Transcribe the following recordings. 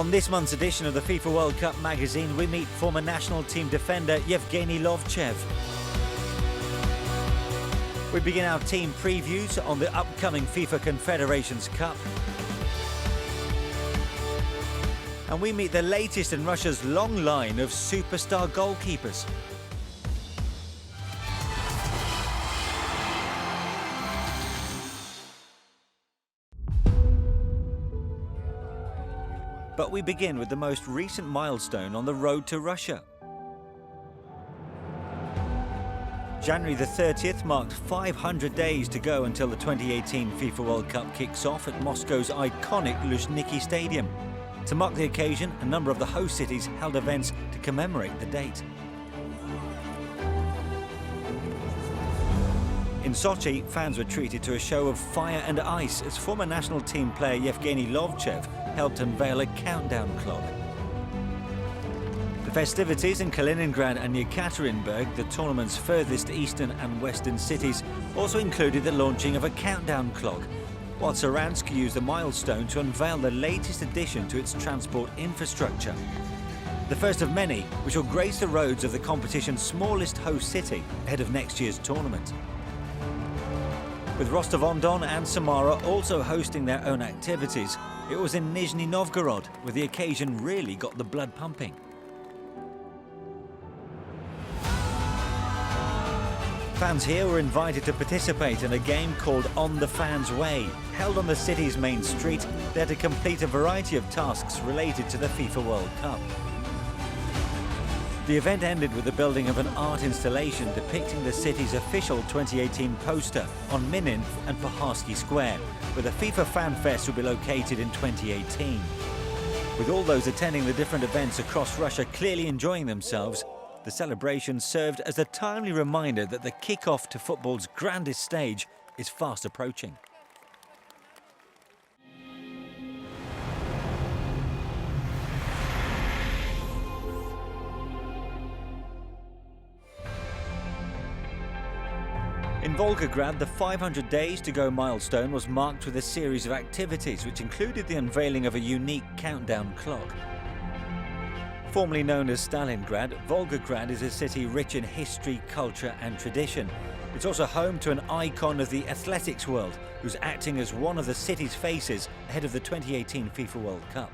On this month's edition of the FIFA World Cup magazine, we meet former national team defender YEVGENY LOVCHEV. We begin our team previews on the upcoming FIFA Confederations Cup. And we meet the latest in Russia's long line of superstar goalkeepers. But we begin with the most recent milestone on the road to Russia. January the 30th marked 500 days to go until the 2018 FIFA World Cup kicks off at Moscow's iconic Luzhniki Stadium. To mark the occasion, a number of the host cities held events to commemorate the date. In Sochi, fans were treated to a show of fire and ice as former national team player YEVGENY LOVCHEV helped unveil a countdown clock. The festivities in Kaliningrad and Yekaterinburg, the tournament's furthest eastern and western cities, also included the launching of a countdown clock, while Saransk used the milestone to unveil the latest addition to its transport infrastructure. The first of many, which will grace the roads of the competition's smallest host city ahead of next year's tournament. With Rostov-on-Don and Samara also hosting their own activities, it was in Nizhny Novgorod where the occasion really got the blood pumping. Fans here were invited to participate in a game called On the Fans' Way. Held on the city's main street, they had to complete a variety of tasks related to the FIFA World Cup. The event ended with the building of an art installation depicting the city's official 2018 poster on Minin and Poharsky Square, where the FIFA Fan Fest will be located in 2018. With all those attending the different events across Russia clearly enjoying themselves, the celebration served as a timely reminder that the kick-off to football's grandest stage is fast approaching. In Volgograd, the 500 days to go milestone was marked with a series of activities which included the unveiling of a unique countdown clock. Formerly known as Stalingrad, Volgograd is a city rich in history, culture and tradition. It's also home to an icon of the athletics world, who's acting as one of the city's faces ahead of the 2018 FIFA World Cup.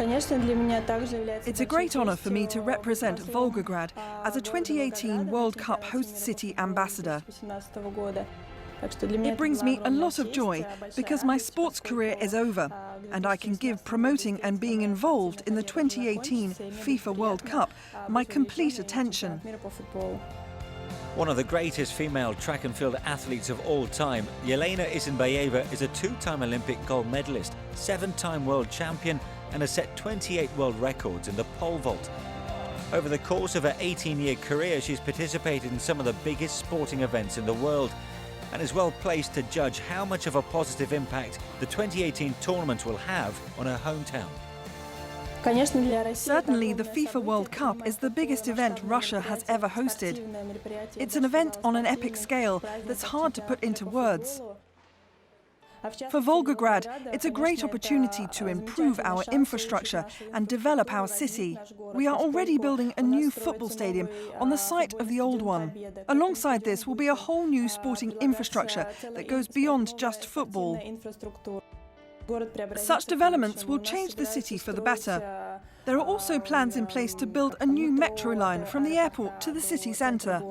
It's a great honor for me to represent Volgograd as a 2018 World Cup host city ambassador. It brings me a lot of joy because my sports career is over and I can give promoting and being involved in the 2018 FIFA World Cup my complete attention. One of the greatest female track and field athletes of all time, YELENA ISINBAYEVA is a two-time Olympic gold medalist, 7-time world champion and has set 28 world records in the pole vault. Over the course of her 18-year career, she's participated in some of the biggest sporting events in the world and is well placed to judge how much of a positive impact the 2018 tournament will have on her hometown. Certainly, the FIFA World Cup is the biggest event Russia has ever hosted. It's an event on an epic scale that's hard to put into words. For Volgograd, it's a great opportunity to improve our infrastructure and develop our city. We are already building a new football stadium on the site of the old one. Alongside this will be a whole new sporting infrastructure that goes beyond just football. Such developments will change the city for the better. There are also plans in place to build a new metro line from the airport to the city centre.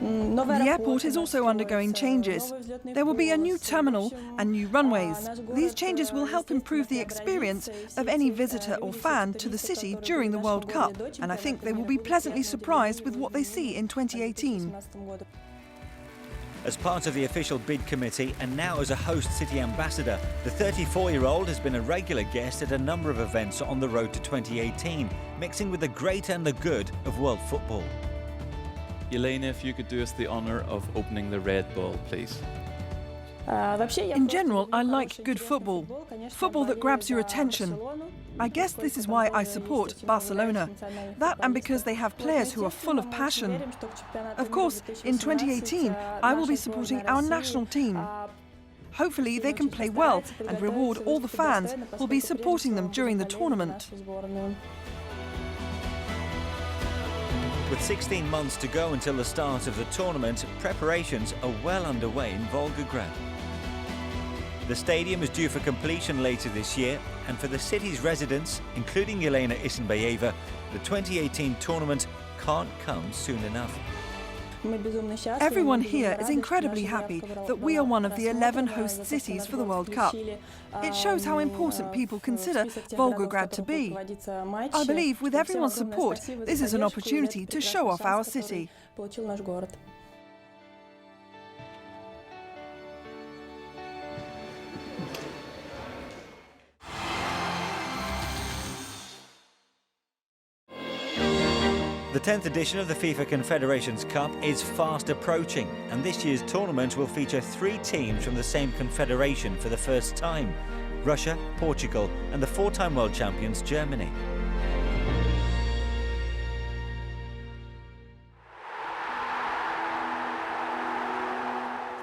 The airport is also undergoing changes. There will be a new terminal and new runways. These changes will help improve the experience of any visitor or fan to the city during the World Cup, and I think they will be pleasantly surprised with what they see in 2018. As part of the official bid committee and now as a host city ambassador, the 34-year-old has been a regular guest at a number of events on the road to 2018, mixing with the great and the good of world football. Yelena, if you could do us the honor of opening the red ball, please. In general, I like good football. Football that grabs your attention. I guess this is why I support Barcelona. That and because they have players who are full of passion. Of course, in 2018, I will be supporting our national team. Hopefully they can play well and reward all the fans who will be supporting them during the tournament. With 16 months to go until the start of the tournament, preparations are well underway in Volgograd. The stadium is due for completion later this year, and for the city's residents, including YELENA ISINBAYEVA, the 2018 tournament can't come soon enough. Everyone here is incredibly happy that we are one of the 11 host cities for the World Cup. It shows how important people consider Volgograd to be. I believe with everyone's support, this is an opportunity to show off our city. The 10th edition of the FIFA Confederations Cup is fast approaching, and this year's tournament will feature 3 teams from the same confederation for the first time: Russia, Portugal and the 4-time world champions Germany.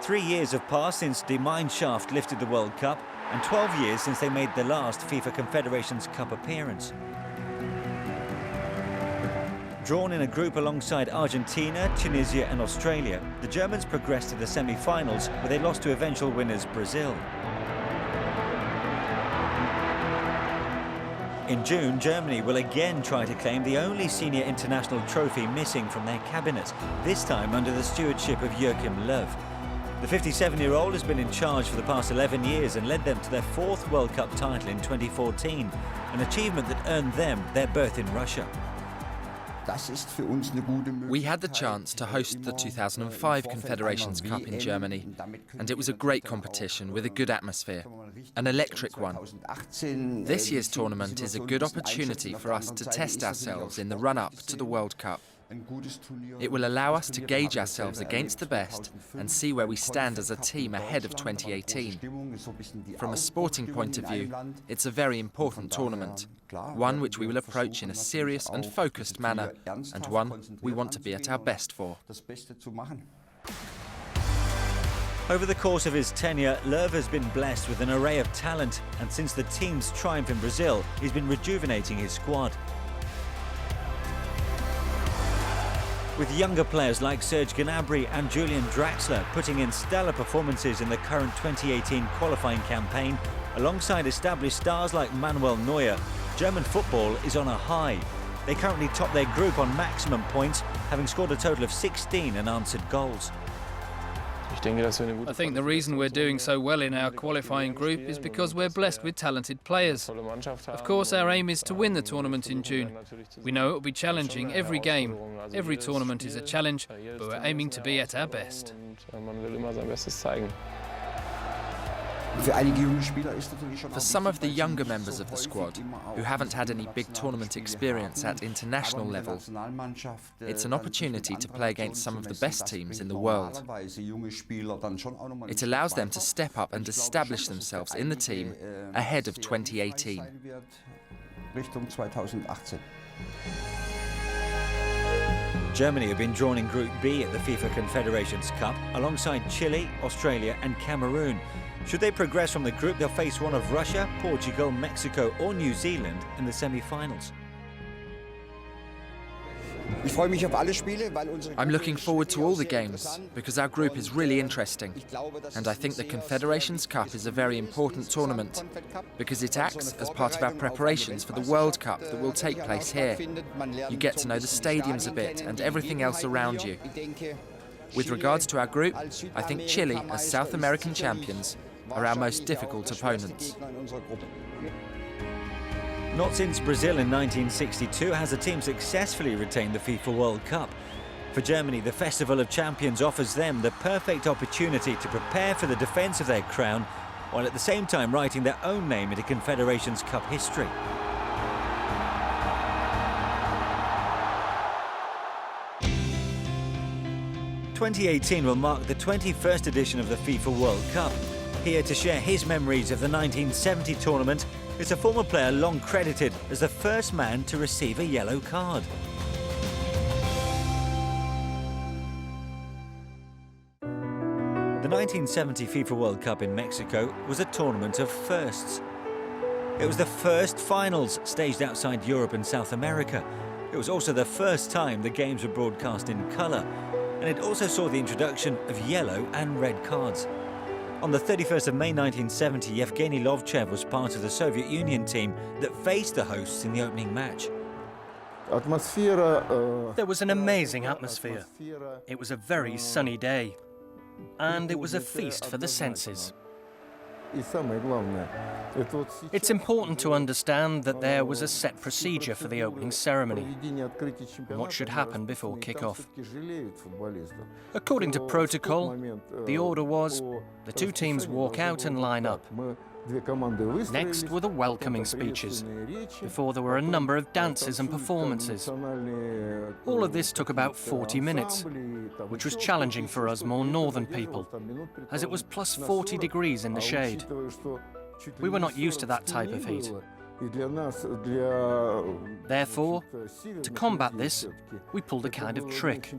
Three years have passed since Die Meinschaft lifted the World Cup, and 12 years since they made their last FIFA Confederations Cup appearance. Drawn in a group alongside Argentina, Tunisia and Australia, the Germans progressed to the semi-finals, where they lost to eventual winners Brazil. In June, Germany will again try to claim the only senior international trophy missing from their cabinet, this time under the stewardship of Joachim Löw. The 57-year-old has been in charge for the past 11 years and led them to their 4th World Cup title in 2014, an achievement that earned them their berth in Russia. We had the chance to host the 2005 Confederations Cup in Germany, and it was a great competition with a good atmosphere, an electric one. This year's tournament is a good opportunity for us to test ourselves in the run-up to the World Cup. It will allow us to gauge ourselves against the best and see where we stand as a team ahead of 2018. From a sporting point of view, it's a very important tournament, one which we will approach in a serious and focused manner, and one we want to be at our best for. Over the course of his tenure, Löw has been blessed with an array of talent, and since the team's triumph in Brazil, he's been rejuvenating his squad. With younger players like Serge Gnabry and Julian Draxler putting in stellar performances in the current 2018 qualifying campaign, alongside established stars like Manuel Neuer, German football is on a high. They currently top their group on maximum points, having scored a total of 16 unanswered goals. I think the reason we're doing so well in our qualifying group is because we're blessed with talented players. Of course, our aim is to win the tournament in June. We know it will be challenging every game. Every tournament is a challenge, but we're aiming to be at our best. For some of the younger members of the squad, who haven't had any big tournament experience at international level, it's an opportunity to play against some of the best teams in the world. It allows them to step up and establish themselves in the team ahead of 2018. Germany have been drawn in Group B at the FIFA Confederations Cup, alongside Chile, Australia and Cameroon. Should they progress from the group, they'll face one of Russia, Portugal, Mexico or New Zealand in the semi-finals. I'm looking forward to all the games, because our group is really interesting. And I think the Confederations Cup is a very important tournament, because it acts as part of our preparations for the World Cup that will take place here. You get to know the stadiums a bit and everything else around you. With regards to our group, I think Chile, as South American champions, are our most difficult opponents. Not since Brazil in 1962 has a team successfully retained the FIFA World Cup. For Germany, the Festival of Champions offers them the perfect opportunity to prepare for the defence of their crown, while at the same time writing their own name into Confederations Cup history. '18 will mark the 21st edition of the FIFA World Cup. Here to share his memories of the 1970 tournament is a former player long credited as the first man to receive a yellow card. The The 1970 FIFA World Cup in Mexico was a tournament of firsts. It was the first finals staged outside Europe and South America. It was also the first time the games were broadcast in colour, and it also saw the introduction of yellow and red cards. On the 31st of May 1970, Yevgeny LOVCHEV was part of the Soviet Union team that faced the hosts in the opening match. There was an amazing atmosphere. It was a very sunny day, and it was a feast for the senses. It's important to understand that there was a set procedure for the opening ceremony and what should happen before kick-off. According to protocol, the order was the two teams walk out and line up. Next were the welcoming speeches, before there were a number of dances and performances. All of this took about 40 minutes, which was challenging for us more northern people, as it was plus 40 degrees in the shade. We were not used to that type of heat. Therefore, to combat this, we pulled a kind of trick.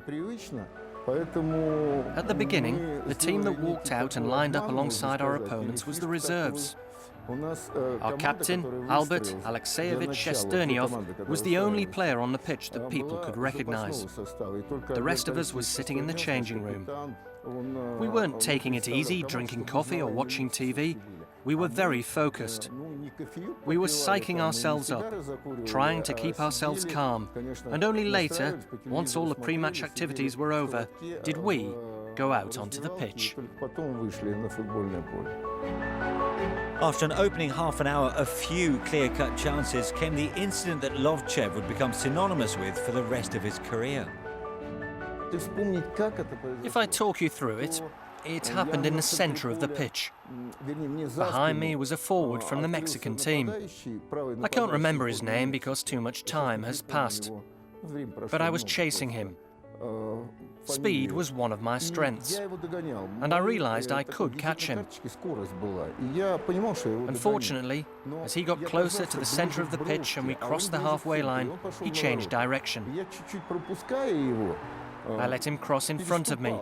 At the beginning, the team that walked out and lined up alongside our opponents was the reserves. Our captain, Albert Alexeyevich Shesternyov, was the only player on the pitch that people could recognize. The rest of us was sitting in the changing room. We weren't taking it easy, drinking coffee or watching TV. We were very focused. We were psyching ourselves up, trying to keep ourselves calm, and only later, once all the pre-match activities were over, did we go out onto the pitch. After an opening half an hour of few clear-cut chances came the incident that LOVCHEV would become synonymous with for the rest of his career. If I talk you through it, it happened in the centre of the pitch. Behind me was a forward from the Mexican team. I can't remember his name because too much time has passed. But I was chasing him. Speed was one of my strengths, and I realized I could catch him. Unfortunately, as he got closer to the center of the pitch and we crossed the halfway line, he changed direction. I let him cross in front of me,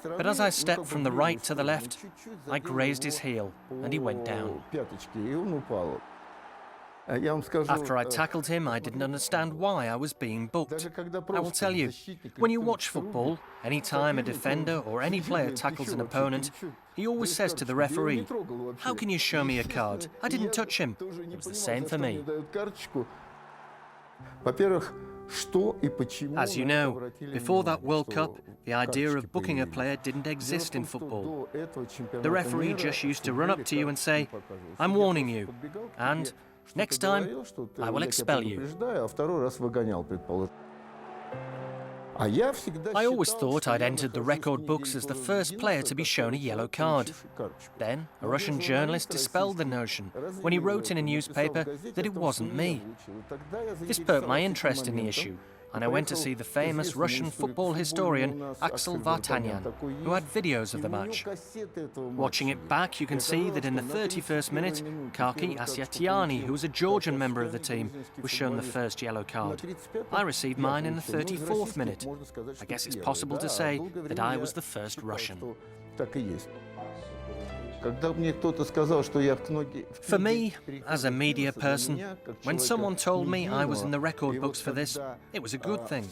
but as I stepped from the right to the left, I grazed his heel and he went down. After I tackled him, I didn't understand why I was being booked. I will tell you, when you watch football, any time a defender or any player tackles an opponent, he always says to the referee, "How can you show me a card? I didn't touch him." It was the same for me. As you know, before that World Cup, the idea of booking a player didn't exist in football. The referee just used to run up to you and say, "I'm warning you," and "Next time, I will expel you." I always thought I'd entered the record books as the first player to be shown a yellow card. Then, a Russian journalist dispelled the notion when he wrote in a newspaper that it wasn't me. This perked my interest in the issue, and I went to see the famous Russian football historian Axel Vartanyan, who had videos of the match. Watching it back, you can see that in the 31st minute, Kaki Asyatiani, who was a Georgian member of the team, was shown the first yellow card. I received mine in the 34th minute. I guess it's possible to say that I was the first Russian. For me, as a media person, when someone told me I was in the record books for this, it was a good thing.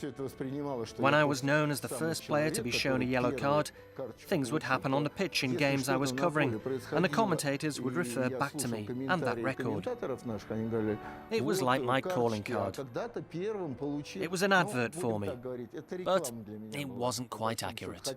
When I was known as the first player to be shown a yellow card, things would happen on the pitch in games I was covering, and the commentators would refer back to me and that record. It was like my calling card. It was an advert for me, but it wasn't quite accurate.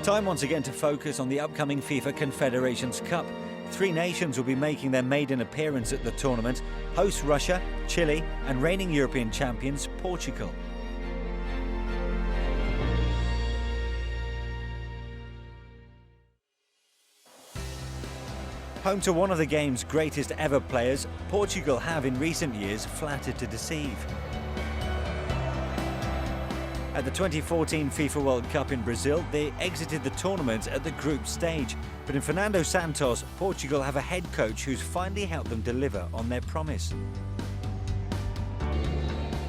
Time once again to focus on the upcoming FIFA Confederations Cup. 3 nations will be making their maiden appearance at the tournament: hosts Russia, Chile, and reigning European champions Portugal. Home to one of the game's greatest ever players, Portugal have in recent years flattered to deceive. At the 2014 FIFA World Cup in Brazil, they exited the tournament at the group stage. But in Fernando Santos, Portugal have a head coach who's finally helped them deliver on their promise.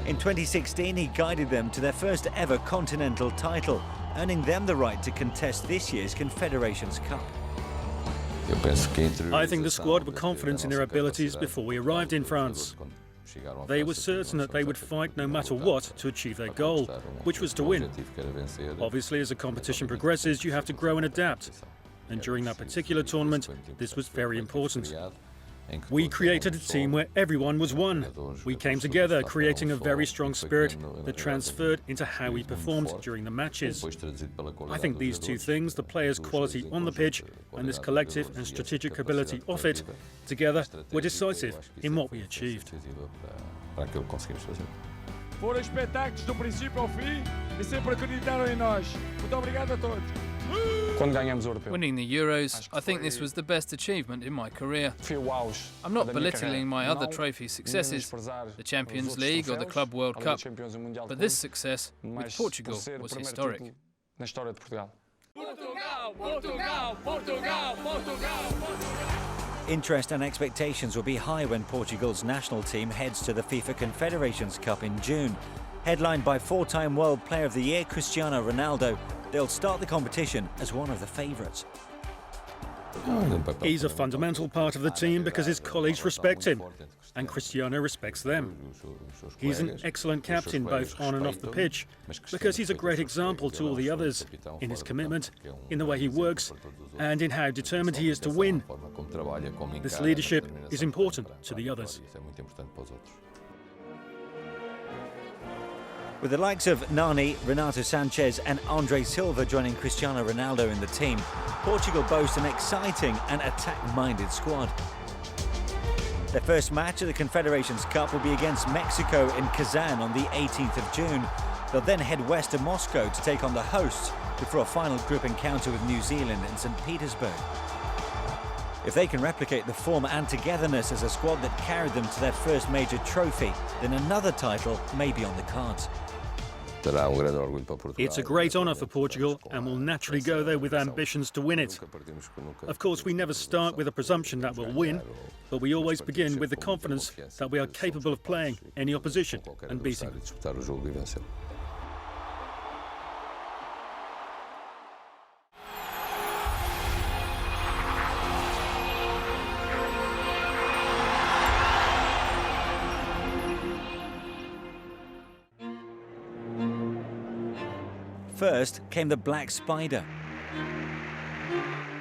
In 2016, he guided them to their first ever continental title, earning them the right to contest this year's Confederations Cup. I think the squad were confident in their abilities before we arrived in France. They were certain that they would fight no matter what to achieve their goal, which was to win. Obviously, as the competition progresses, you have to grow and adapt. And during that particular tournament, this was very important. We created a team where everyone was one. We came together, creating a very strong spirit that transferred into how we performed during the matches. I think these two things, the players' quality on the pitch and this collective and strategic ability off it, together were decisive in what we achieved. Foram espetáculos do princípio ao fim e sempre acreditaram em nós. Muito obrigado a todos. Winning the Euros, I think this was the best achievement in my career. I'm not belittling my other trophy successes, the Champions League or the Club World Cup, but this success with Portugal was historic. Interest and expectations will be high when Portugal's national team heads to the FIFA Confederations Cup in June. Headlined by four-time World Player of the Year Cristiano Ronaldo, they'll start the competition as one of the favourites. He's a fundamental part of the team because his colleagues respect him, and Cristiano respects them. He's an excellent captain both on and off the pitch, because he's a great example to all the others, in his commitment, in the way he works, and in how determined he is to win. This leadership is important to the others. With the likes of Nani, Renato Sanchez and Andre Silva joining Cristiano Ronaldo in the team, Portugal boast an exciting and attack-minded squad. Their first match of the Confederations Cup will be against Mexico in Kazan on the 18th of June. They'll then head west to Moscow to take on the hosts before a final group encounter with New Zealand in St. Petersburg. If they can replicate the form and togetherness as a squad that carried them to their first major trophy, then another title may be on the cards. It's a great honour for Portugal and will naturally go there with ambitions to win it. Of course, we never start with a presumption that we'll win, but we always begin with the confidence that we are capable of playing any opposition and beating them. First came the Black Spider.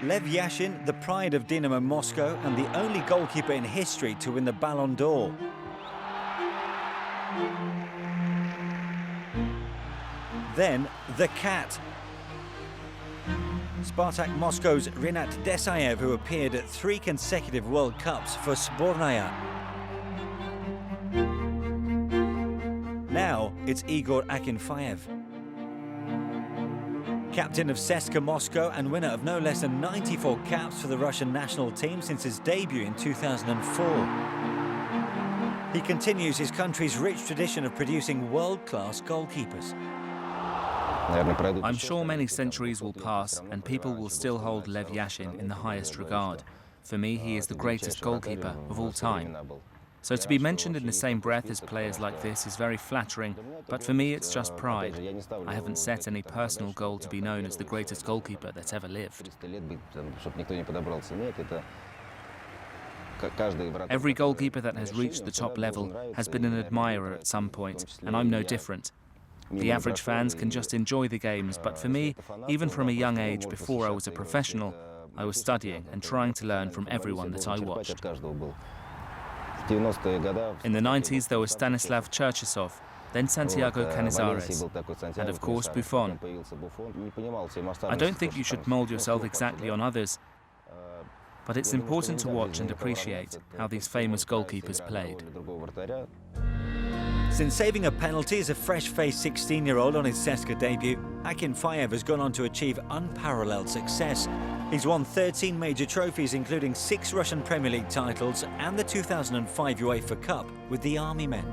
Lev Yashin, the pride of Dynamo Moscow and the only goalkeeper in history to win the Ballon d'Or. Then the Cat. Spartak Moscow's Rinat Desaev, who appeared at 3 consecutive World Cups for Sbornaya. Now it's Igor AKINFEEV. Captain of CSKA Moscow and winner of no less than 94 caps for the Russian national team since his debut in 2004. He continues his country's rich tradition of producing world-class goalkeepers. I'm sure many centuries will pass and people will still hold Lev Yashin in the highest regard. For me, he is the greatest goalkeeper of all time. So to be mentioned in the same breath as players like this is very flattering, but for me it's just pride. I haven't set any personal goal to be known as the greatest goalkeeper that's ever lived. Every goalkeeper that has reached the top level has been an admirer at some point, and I'm no different. The average fans can just enjoy the games, but for me, even from a young age, before I was a professional, I was studying and trying to learn from everyone that I watched. In the 90s, there was Stanislav Cherchesov, then Santiago Canizares, and of course Buffon. I don't think you should mould yourself exactly on others, but it's important to watch and appreciate how these famous goalkeepers played. Since saving a penalty as a fresh-faced 16-year-old on his CSKA debut, AKINFEEV has gone on to achieve unparalleled success. He's won 13 major trophies, including 6 Russian Premier League titles and the 2005 UEFA Cup with the Army Men.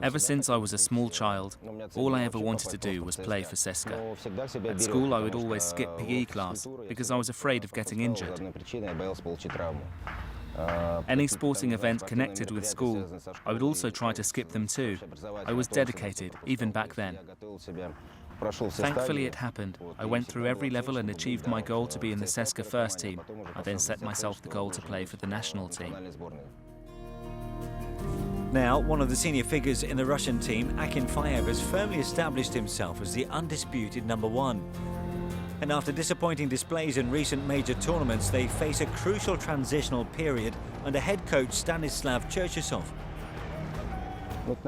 Ever since I was a small child, all I ever wanted to do was play for CSKA. At school, I would always skip PE class because I was afraid of getting injured. Any sporting event connected with school, I would also try to skip them too. I was dedicated, even back then. Thankfully it happened. I went through every level and achieved my goal to be in the CSKA first team. I then set myself the goal to play for the national team. Now, one of the senior figures in the Russian team, AKINFEEV, has firmly established himself as the undisputed #1. And after disappointing displays in recent major tournaments, they face a crucial transitional period under head coach Stanislav Cherchesov.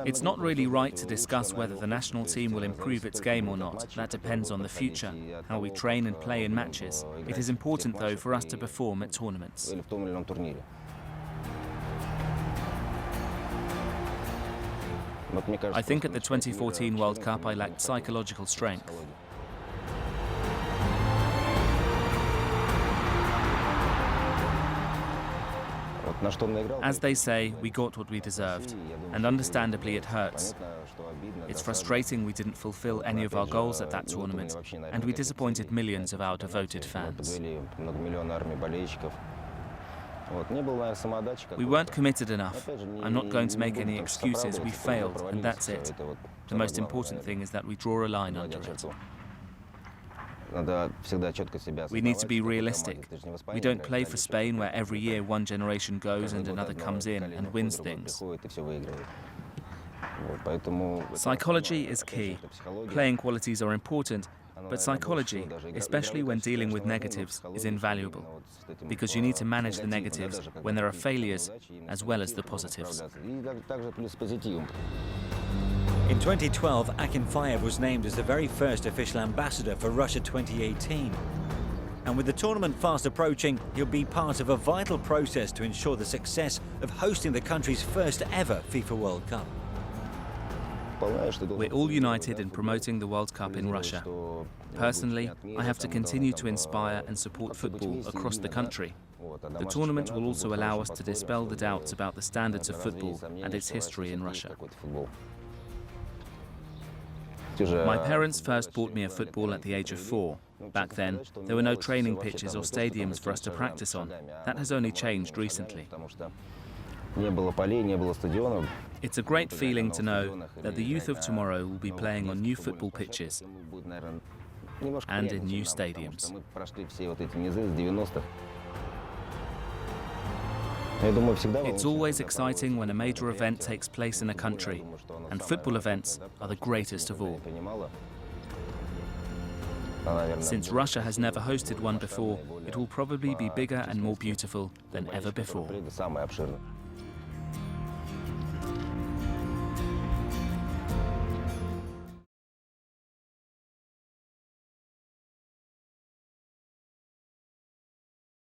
It's not really right to discuss whether the national team will improve its game or not. That depends on the future, how we train and play in matches. It is important, though, for us to perform at tournaments. I think at the 2014 World Cup I lacked psychological strength. As they say, we got what we deserved, and understandably it hurts. It's frustrating we didn't fulfill any of our goals at that tournament, and we disappointed millions of our devoted fans. We weren't committed enough. I'm not going to make any excuses. We failed, and that's it. The most important thing is that we draw a line under it. We need to be realistic. We don't play for Spain, where every year one generation goes and another comes in and wins things. Psychology is key. Playing qualities are important, but psychology, especially when dealing with negatives, is invaluable, because you need to manage the negatives when there are failures as well as the positives. In 2012, AKINFEEV was named as the very first official ambassador for Russia 2018. And with the tournament fast approaching, he'll be part of a vital process to ensure the success of hosting the country's first ever FIFA World Cup. We're all united in promoting the World Cup in Russia. Personally, I have to continue to inspire and support football across the country. The tournament will also allow us to dispel the doubts about the standards of football and its history in Russia. My parents first bought me a football at the age of 4. Back then, there were no training pitches or stadiums for us to practice on. That has only changed recently. It's a great feeling to know that the youth of tomorrow will be playing on new football pitches and in new stadiums. It's always exciting when a major event takes place in a country, and football events are the greatest of all. Since Russia has never hosted one before, it will probably be bigger and more beautiful than ever before.